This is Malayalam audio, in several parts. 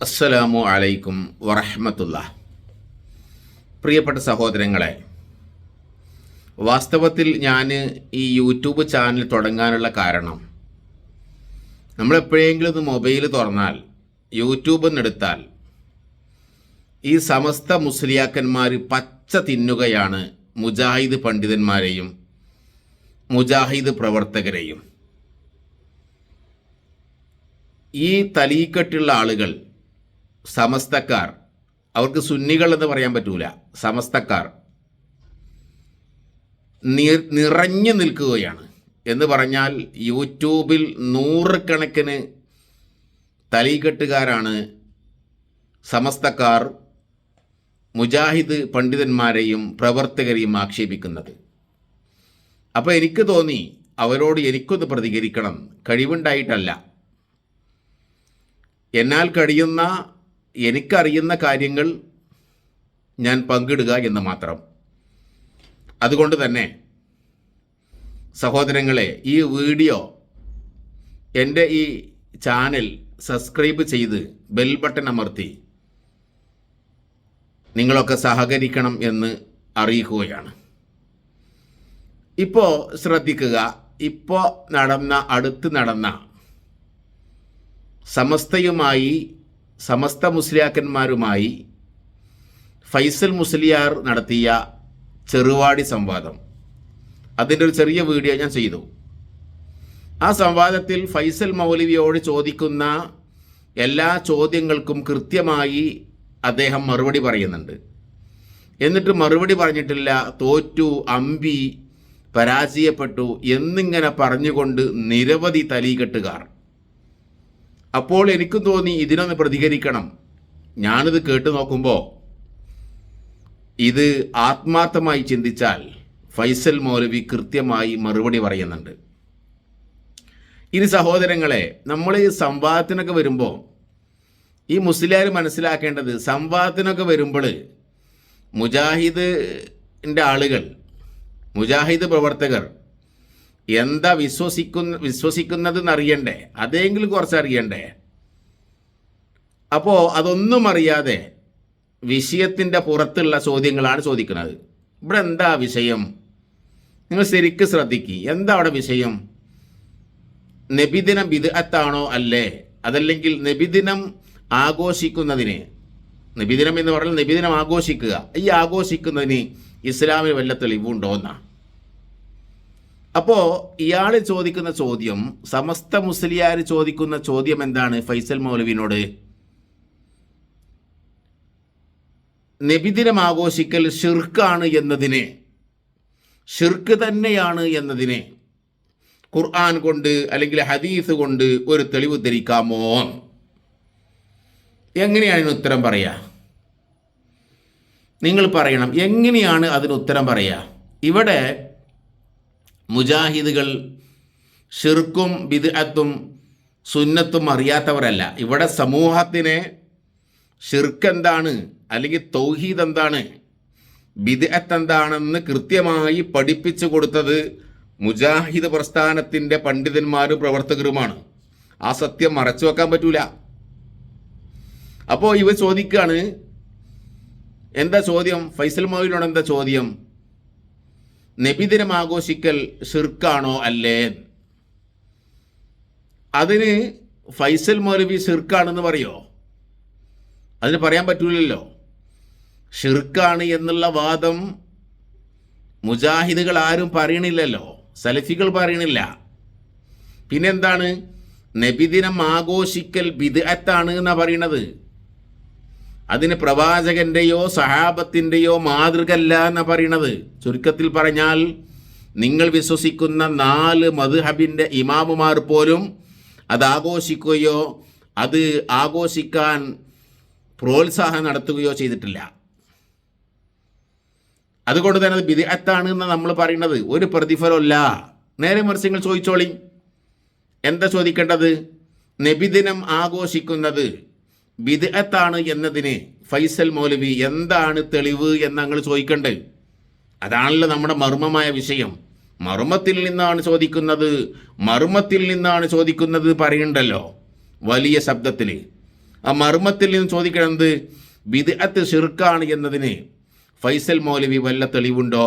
അസ്സലാമു അലൈക്കും വറഹ്മത്തുള്ളാഹി. പ്രിയപ്പെട്ട സഹോദരങ്ങളെ, വാസ്തവത്തിൽ ഞാൻ ഈ യൂട്യൂബ് ചാനൽ തുടങ്ങാനുള്ള കാരണം, നമ്മളെപ്പോഴെങ്കിലും ഒന്ന് മൊബൈൽ തുറന്നാൽ യൂട്യൂബ് എന്നെടുത്താൽ ഈ സമസ്ത മുസ്ലിയാക്കന്മാർ പച്ച തിന്നുകയാണ് മുജാഹിദ് പണ്ഡിതന്മാരെയും മുജാഹിദ് പ്രവർത്തകരെയും. ഈ തലീക്കെട്ടുള്ള ആളുകൾ, സമസ്തക്കാർ, അവർക്ക് സുന്നികൾ എന്ന് പറയാൻ പറ്റൂല, സമസ്തക്കാർ നിറഞ്ഞു നിൽക്കുകയാണ്. എന്ന് പറഞ്ഞാൽ യൂട്യൂബിൽ നൂറുകണക്കിന് തലീക്കെട്ടുകാരാണ് സമസ്തക്കാർ മുജാഹിദ് പണ്ഡിതന്മാരെയും പ്രവർത്തകരെയും ആക്ഷേപിക്കുന്നത്. അപ്പോൾ എനിക്ക് തോന്നി അവരോട് എനിക്കൊന്ന് പ്രതികരിക്കണം. കഴിവുണ്ടായിട്ടല്ല, എന്നാൽ കഴിയുന്ന എനിക്കറിയുന്ന കാര്യങ്ങൾ ഞാൻ പങ്കിടുക എന്ന് മാത്രം. അതുകൊണ്ട് തന്നെ സഹോദരങ്ങളെ, ഈ വീഡിയോ, എൻ്റെ ഈ ചാനൽ സബ്സ്ക്രൈബ് ചെയ്ത് ബെൽ ബട്ടൺ അമർത്തി നിങ്ങളൊക്കെ സഹകരിക്കണം എന്ന് അറിയിക്കുകയാണ്. ഇപ്പോൾ ശ്രദ്ധിക്കുക, ഇപ്പോൾ അടുത്ത് നടന്ന സമസ്ത മുസ്ലിയാക്കന്മാരുമായി ഫൈസൽ മുസ്ലിയാർ നടത്തിയ ചെറുവാടി സംവാദം, അതിൻ്റെ ഒരു ചെറിയ വീഡിയോ ഞാൻ ചെയ്തു. ആ സംവാദത്തിൽ ഫൈസൽ മൗലവിയോട് ചോദിക്കുന്ന എല്ലാ ചോദ്യങ്ങൾക്കും കൃത്യമായി അദ്ദേഹം മറുപടി പറയുന്നുണ്ട്. എന്നിട്ട് മറുപടി പറഞ്ഞിട്ടില്ല, തോറ്റു, അമ്പി, പരാജയപ്പെട്ടു എന്നിങ്ങനെ പറഞ്ഞുകൊണ്ട് നിരവധി തലീകെട്ടുകാർ. അപ്പോൾ എനിക്കും തോന്നി ഇതിനൊന്ന് പ്രതികരിക്കണം. ഞാനിത് കേട്ടു നോക്കുമ്പോൾ ഇത് ആത്മാർത്ഥമായി ചിന്തിച്ചാൽ ഫൈസൽ മൗലവി കൃത്യമായി മറുപടി പറയുന്നുണ്ട്. ഇനി സഹോദരങ്ങളെ, നമ്മൾ ഈ സംവാദത്തിനൊക്കെ വരുമ്പോൾ ഈ മുസ്ലിയാർ മനസ്സിലാക്കേണ്ടത്, സംവാദത്തിനൊക്കെ വരുമ്പോൾ മുജാഹിദിൻ്റെ ആളുകൾ, മുജാഹിദ് പ്രവർത്തകർ എന്താ വിശ്വസിക്കുന്നതെന്ന് അറിയണ്ടേ, അതെങ്കിലും കുറച്ചറിയണ്ടേ. അപ്പോൾ അതൊന്നും അറിയാതെ വിഷയത്തിൻ്റെ പുറത്തുള്ള ചോദ്യങ്ങളാണ് ചോദിക്കുന്നത്. ഇവിടെ എന്താ വിഷയം? നിങ്ങൾ ശരിക്കും ശ്രദ്ധിക്കുക. എന്താ അവിടെ വിഷയം? നബിദിനം ബിദ്അത്താണോ അല്ലേ? അതല്ലെങ്കിൽ നബിദിനം ആഘോഷിക്കുന്നതിന്, നബിദിനം എന്ന് പറഞ്ഞാൽ നബിദിനം ആഘോഷിക്കുക, ഈ ആഘോഷിക്കുന്നതിന് ഇസ്ലാമിൽ വല്ല തെളിവുണ്ടോ എന്നാ. അപ്പോൾ ഇയാൾ ചോദിക്കുന്ന ചോദ്യം, സമസ്ത മുസ്ലിയാർ ചോദിക്കുന്ന ചോദ്യം എന്താണ് ഫൈസൽ മൗലവിനോട്? നബിദിനം ആഘോഷിക്കൽ ഷിർക്കാണ് എന്നതിനെ, ഷിർക്ക് തന്നെയാണ് എന്നതിനെ ഖുർആൻ കൊണ്ട് അല്ലെങ്കിൽ ഹദീസ് കൊണ്ട് ഒരു തെളിവ് ധരിക്കാമോ? എങ്ങനെയാണ് ഇതിന് ഉത്തരം പറയുക? നിങ്ങൾ പറയണം, എങ്ങനെയാണ് അതിന് ഉത്തരം പറയുക? ഇവിടെ മുജാഹിദുകൾ ഷിർക്കും ബിദ്അത്തും സുന്നത്തും അറിയാത്തവരല്ല. ഇവിടെ സമൂഹത്തിനെ ഷിർക്ക് എന്താണ്, അല്ലെങ്കിൽ തൗഹീദ് എന്താണ്, ബിദ്അത്ത് എന്താണെന്ന് കൃത്യമായി പഠിപ്പിച്ചു കൊടുത്തത് മുജാഹിദ് പ്രസ്ഥാനത്തിൻ്റെ പണ്ഡിതന്മാരും പ്രവർത്തകരുമാണ്. ആ സത്യം മറച്ചു വെക്കാൻ പറ്റൂല. അപ്പോൾ ഇവർ ചോദിക്കുകയാണ്, എന്താ ചോദ്യം? ഫൈസൽ മൗലവിയോട് എന്താ ചോദ്യം? നബിദിനം ആഘോഷിക്കൽ ഷിർക്കാണോ അല്ലേ? അതിന് ഫൈസൽ മൗലവി ഷിർക്കാണെന്ന് പറയോ? അതിന് പറയാൻ പറ്റൂലല്ലോ. ഷിർക്കാണ് എന്നുള്ള വാദം മുജാഹിദുകൾ ആരും പറയണില്ലല്ലോ, സലഫികൾ പറയണില്ല. പിന്നെന്താണ്? നബിദിനം ആഘോഷിക്കൽ ബിദ്അത്താണ് എന്നാ പറയണത്. അതിന് പ്രവാചകന്റെയോ സഹാബത്തിൻ്റെയോ മാതൃക അല്ല എന്നാ പറയണത്. ചുരുക്കത്തിൽ പറഞ്ഞാൽ, നിങ്ങൾ വിശ്വസിക്കുന്ന 4 മദ്ഹബിൻ്റെ ഇമാമുമാർ പോലും അത് ആഘോഷിക്കുകയോ അത് ആഘോഷിക്കാൻ പ്രോത്സാഹനം നടത്തുകയോ ചെയ്തിട്ടില്ല. അതുകൊണ്ട് തന്നെ അത് ബിദ്അത്താണ് എന്ന് നമ്മൾ പറയുന്നത് ഒരു പ്രതിഫലമല്ല. നേരെ മറിച്ച് നിങ്ങൾ ചോദിച്ചോളി, എന്താ ചോദിക്കേണ്ടത്? നബിദിനം ആഘോഷിക്കുന്നത് ബിദ്അത്താണ് എന്നതിന് ഫൈസൽ മൗലവി എന്താണ് തെളിവ് എന്ന് ഞങ്ങൾ ചോദിക്കണ്ടേ? അതാണല്ലോ നമ്മുടെ മർമ്മമായ വിഷയം. മർമ്മത്തിൽ നിന്നാണ് ചോദിക്കുന്നത് പറയണ്ടല്ലോ വലിയ ശബ്ദത്തിൽ. ആ മർമ്മത്തിൽ നിന്ന് ചോദിക്കണത് ബിദ്അത്ത് ഷിർക്കാണ് എന്നതിന് ഫൈസൽ മൗലവി വല്ല തെളിവുണ്ടോ?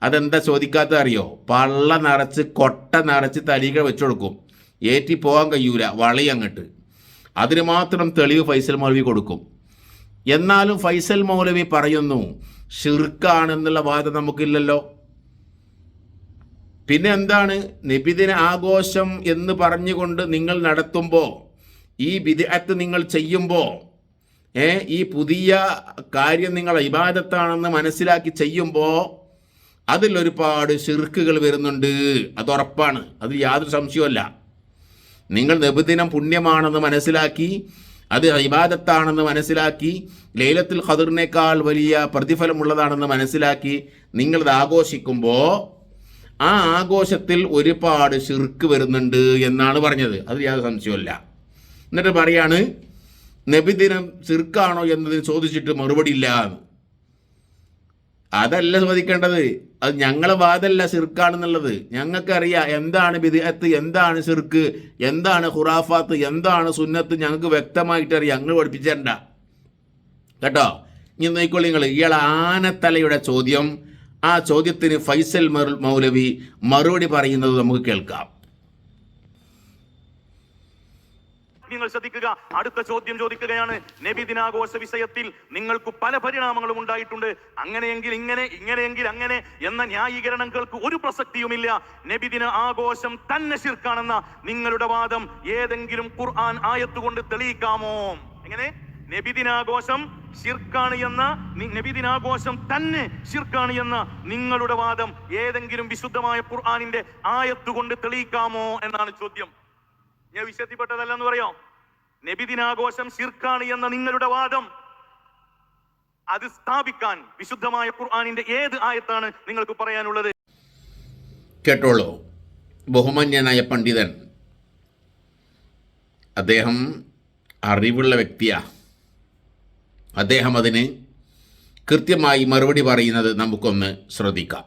അതെന്താ ചോദിക്കാത്ത അറിയോ? പള്ള നിറച്ച് കൊട്ട നിറച്ച് തലിക വെച്ചു കൊടുക്കും, ഏറ്റി പോകാൻ കഴിയൂല, വളി അങ്ങോട്ട്. അതിന് മാത്രം തെളിവ് ഫൈസൽ മൗലവി കൊടുക്കും. എന്നാലും ഫൈസൽ മൗലവി പറയുന്നു ഷിർക്കാണെന്നുള്ള വാദം നമുക്കില്ലല്ലോ. പിന്നെ എന്താണ്? നബിദിന ആഘോഷം എന്ന് പറഞ്ഞുകൊണ്ട് നിങ്ങൾ നടത്തുമ്പോൾ, ഈ ബിദ്അത്ത് നിങ്ങൾ ചെയ്യുമ്പോൾ, ഈ പുതിയ കാര്യം നിങ്ങൾ ഇബാദത്താണെന്ന് മനസ്സിലാക്കി ചെയ്യുമ്പോൾ അതിലൊരുപാട് ഷിർക്കുകൾ വരുന്നുണ്ട്. അത് ഉറപ്പാണ്, അതിൽ യാതൊരു സംശയമല്ല. നിങ്ങൾ നബിദിനം പുണ്യമാണെന്ന് മനസ്സിലാക്കി, അത് ഇബാദത്താണെന്ന് മനസ്സിലാക്കി, ലൈലത്തുൽ ഖദറിനേക്കാൾ വലിയ പ്രതിഫലമുള്ളതാണെന്ന് മനസ്സിലാക്കി നിങ്ങളത് ആഘോഷിക്കുമ്പോൾ ആ ആഘോഷത്തിൽ ഒരുപാട് ഷിർക്ക് വരുന്നുണ്ട് എന്നാണ് പറഞ്ഞത്. അത് യാതൊരു സംശയമല്ല. എന്നിട്ട് പറയാണ് നബിദിനം ഷിർക്കാണോ എന്നതിന് ചോദിച്ചിട്ട് മറുപടി ഇല്ല. അതല്ല ചോദിക്കേണ്ടത്, അത് ഞങ്ങളെ വാദമല്ല ഷിർക്കാണെന്നുള്ളത്. ഞങ്ങൾക്കറിയാം എന്താണ് ബിദ്അത്ത്, എന്താണ് ഷിർക്ക്, എന്താണ് ഖുറാഫാത്ത്, എന്താണ് സുന്നത്ത്, ഞങ്ങൾക്ക് വ്യക്തമായിട്ട് അറിയാം. ഞങ്ങൾ പഠിപ്പിച്ചേണ്ട കേട്ടോ. ഇനി നോക്കിക്കോളി നിങ്ങൾ. ഇയാൾ ആനത്തലയുടെ ചോദ്യം, ആ ചോദ്യത്തിന് ഫൈസൽ മൗലവി മറുപടി പറയുന്നത് നമുക്ക് കേൾക്കാം. നിങ്ങൾ ശ്രദ്ധിക്കുക. അടുത്ത ചോദ്യം ചോദിക്കുകയാണ്, നബിദിനാഘോഷ വിഷയത്തിൽ നിങ്ങൾക്ക് പല പരിണാമങ്ങളും ഉണ്ടായിട്ടുണ്ട്. അങ്ങനെയെങ്കിൽ ഇങ്ങനെ, ഇങ്ങനെയെങ്കിൽ അങ്ങനെ എന്ന ന്യായീകരണങ്ങൾക്ക് ഒരു പ്രസക്തിയുമില്ല. നബിദിന ആഘോഷം തന്നെ ശിർക്കാണെന്ന നിങ്ങളുടെ വാദം ഏതെങ്കിലും ഖുർആൻ ആയത്തുകൊണ്ട് തെളിയിക്കാമോ? എങ്ങനെ? നബിദിനാഘോഷം ശിർക്കാണ് എന്ന, നബിദിനാഘോഷം തന്നെ ശിർക്കാണ് എന്ന നിങ്ങളുടെ വാദം ഏതെങ്കിലും വിശുദ്ധമായ ഖുർആനിന്റെ ആയത്തുകൊണ്ട് തെളിയിക്കാമോ എന്നാണ് ചോദ്യം. ഞാൻ വിഷയത്തിൽപ്പെട്ടതല്ലെന്ന് പറയാം. നബിദിനാഘോഷം ശിർക്കാണ് എന്ന നിങ്ങളുടെ വാദം, അത് സ്ഥാപിക്കാൻ വിശുദ്ധമായ ഖുർആനിന്റെ ഏത് ആയത്താണ് നിങ്ങൾക്ക് പറയാനുള്ളത്? കേട്ടോളൂ. ബഹുമാന്യനായ പണ്ഡിതൻ, അദ്ദേഹം അറിവുള്ള വ്യക്തിയാ. അദ്ദേഹം അതിന് കൃത്യമായി മറുപടി പറയുന്നത് നമുക്കൊന്ന് ശ്രദ്ധിക്കാം.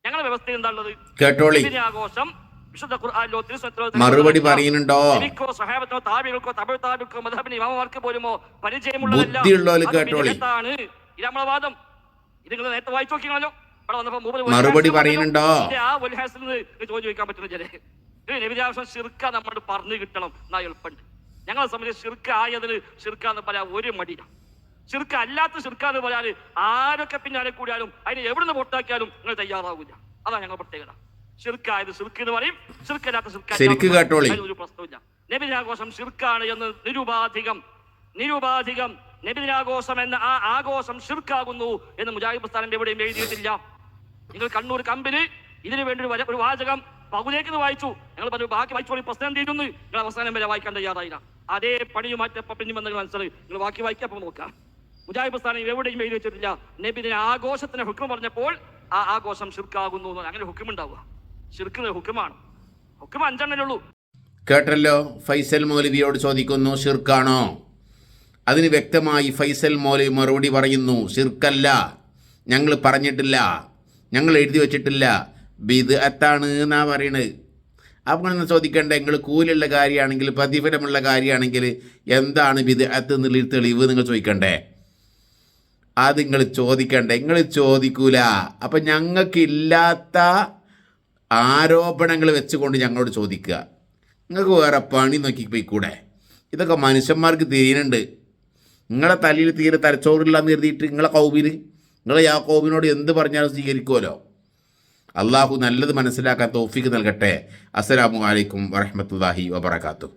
ഞങ്ങളുടെ വ്യവസ്ഥ എന്താണുള്ളത്? കേട്ടോളി. ആഘോഷം വിശുദ്ധ ഖുർആനിലോ മറുപടി പറയുന്നുണ്ടോ? എനിക്കോ സഹാബത്തോ താബികൾക്കോ തബിഉ താബികൾക്കോ മദ്ഹബിന്റെ ഇമാമമാർക്ക് പോലുമോ പരിചയമുള്ളതല്ല. കേട്ടോളി. ഇത് നമ്മളെ വാദം. ഇത് നിങ്ങൾ നേരത്തെ വായിച്ചു നോക്കിയാണല്ലോ. മറുപടി പറയുന്നുണ്ടോ? ആ ഉൽഹാസിൽ ചോദ്യം ചോദിക്കാൻ പറ്റുന്ന നബിദിനാഘോഷം ശിർക്ക നമ്മൾ പറഞ്ഞു കിട്ടണം, എന്നാ എളുപ്പമുണ്ട്. ഞങ്ങളെ സംബന്ധിച്ച് ശിർക്ക് ആയതിന് ശിർക്കാന്ന് പറയാൻ ഒരു മടിയില്ല. ശിർക്ക് അല്ലാത്ത ശിർക്കാന്ന് പറയാൻ ആരൊക്കെ പിന്നാലെ കൂടിയാലും അതിന് എവിടുന്ന് പൊട്ടാക്കിയാലും നിങ്ങൾ തയ്യാറാവില്ല. അതാണ് ഞങ്ങൾ പ്രത്യേകത. ശിർക്കായത് ശിർക്ക് എന്ന് പറയും, ശിർക്കല്ലാത്ത ശിർക്ക് ഒരു പ്രശ്നമില്ല. നബിദിനാഘോഷം ശിർക്കാണ് എന്ന് നിരുപാധികം നബിദിനാഘോഷം എന്ന ആ ആഘോഷം ശിർക്കാകുന്നു എന്ന് മുജാഹിദ് പ്രസ്ഥാനം എവിടെയും എഴുതിയിട്ടില്ല. നിങ്ങൾ കണ്ണൂർ കമ്പിന് ഇതിനു വേണ്ടി ഒരു വാചകം പകുതിയേക്ക് വായിച്ചു, ഞങ്ങൾ പറഞ്ഞു ബാക്കി വായിച്ചോളി, പ്രശ്നം തീരുന്നു. നിങ്ങൾ അവസാനം വരെ വായിക്കാൻ തയ്യാറായില്ല. അതേ പണിയുമാറ്റപ്പം പിന്നെ മനസ്സിലായി. നിങ്ങൾ ബാക്കി വായിക്കപ്പം നോക്കാം. മുജാഹിദ് പ്രസ്ഥാനം എവിടെയും എഴുതി വെച്ചിട്ടില്ല നബിദിന ആഘോഷത്തിന് ഹുക്കം പറഞ്ഞപ്പോൾ ആ ആഘോഷം ശിർക്കാകുന്നു. അങ്ങനെ ഹുക്കം ഉണ്ടാവുക, ശിർക്കിന് ഹുക്കമാണ്. ഹുക്കം 5 ഉള്ളൂ. കേട്ടല്ലോ. ഫൈസൽ മൗലവിയോട് ചോദിക്കുന്നു ഷിർക്കാണോ? അതിന് വ്യക്തമായി ഫൈസൽ മൗലവി മറുപടി പറയുന്നു ഷിർക്കല്ല, ഞങ്ങൾ പറഞ്ഞിട്ടില്ല, ഞങ്ങൾ എഴുതി വച്ചിട്ടില്ല, ബിദ്അത്താണ് എന്നാ പറയണത്. അപ്പോൾ നിങ്ങൾ ചോദിക്കേണ്ട, നിങ്ങൾ കൂലുള്ള കാര്യമാണെങ്കിൽ, പ്രതിഫലമുള്ള കാര്യമാണെങ്കിൽ എന്താണ് ബിദ്അത്ത് എന്നുള്ള തെളിവ് നിങ്ങൾ ചോദിക്കണ്ടേ? അത് നിങ്ങൾ ചോദിക്കണ്ടേ? നിങ്ങൾ ചോദിക്കൂല. അപ്പം ഞങ്ങൾക്കില്ലാത്ത ആരോപണങ്ങൾ വെച്ചുകൊണ്ട് ഞങ്ങളോട് ചോദിക്കുക. നിങ്ങൾക്ക് വേറെ പണി നോക്കി പോയിക്കൂടെ? ഇതൊക്കെ മനുഷ്യന്മാർക്ക് തിരിയുന്നുണ്ട്. നിങ്ങളെ തലയിൽ തീരെ തലച്ചോറില്ലാന്ന് കരുതിയിട്ട് നിങ്ങളെ യാക്കോബിനോട് എന്ത് പറഞ്ഞാലും സ്വീകരിക്കുമല്ലോ. അള്ളാഹു നല്ലത് മനസ്സിലാക്കാൻ തൗഫീഖ് നൽകട്ടെ. അസ്സലാമു അലൈക്കും വറഹ്മത്തുള്ളാഹി വബറകാതുഹു.